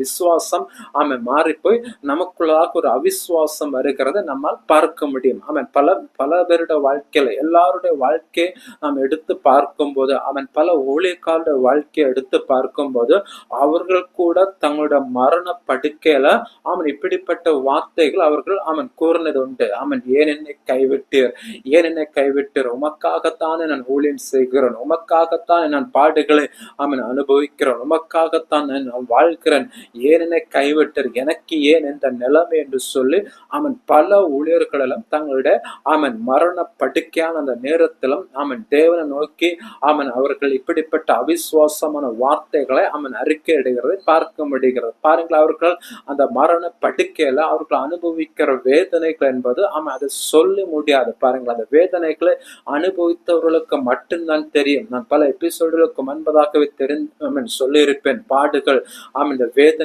விசுவாசம் மாறி போய் நமக்குள்ளாக ஒரு அவிசுவாசம் வருகிறத நம்மால் பார்க்க முடியும். பல பல பேருடைய வாழ்க்கையில எல்லாருடைய வாழ்க்கையை நாம் எடுத்து பார்க்கும்போது பல ஊழியக்காரருடைய வாழ்க்கையை எடுத்து பார்க்கும்போது அவர்கள் கூட தங்களுடைய மரண படுக்கையில இப்படிப்பட்ட வார்த்தைகள் அவர்கள் கூறினது உண்டு. ஏன் என்னை கைவிட்டீர், ஏன் என்னை கைவிட்டீர், உமக்காகத்தானே நான் ஊழியம் செய்கிறேன், உமக்காகத்தான் நான் பாடுகளை அனுபவிக்கிறேன், உமக்காகத்தான் நான் வாழ்கிறேன், ஏன் என்னை கைவிட்டீர், எனக்கு ஏன் இந்த நிலைமை என்று சொல்லி பல ஊழியர்களும் தங்களுடைய மரண படுக்கையான அந்த நேரத்திலும் தேவனை நோக்கி அவர்கள் இப்படிப்பட்ட அவிசுவாசமான வார்த்தைகளை அறிக்கையிடுகிறதை பார்க்க முடிகிறது. பாருங்கள், அவர்கள் அந்த மரண படுக்கையில அவர்கள் அனுபவிக்கிற வேதனைகள் என்பது அதை சொல்லி முடியாது. பாருங்கள், அந்த வேதனைகளை அனுபவித்தவர்களுக்கு மட்டும்தான் தெரியும். நான் பல எபிசோடுகளுக்கு முன்பதாகவே சொல்லியிருப்பேன், பாடுகள் இந்த வேதனை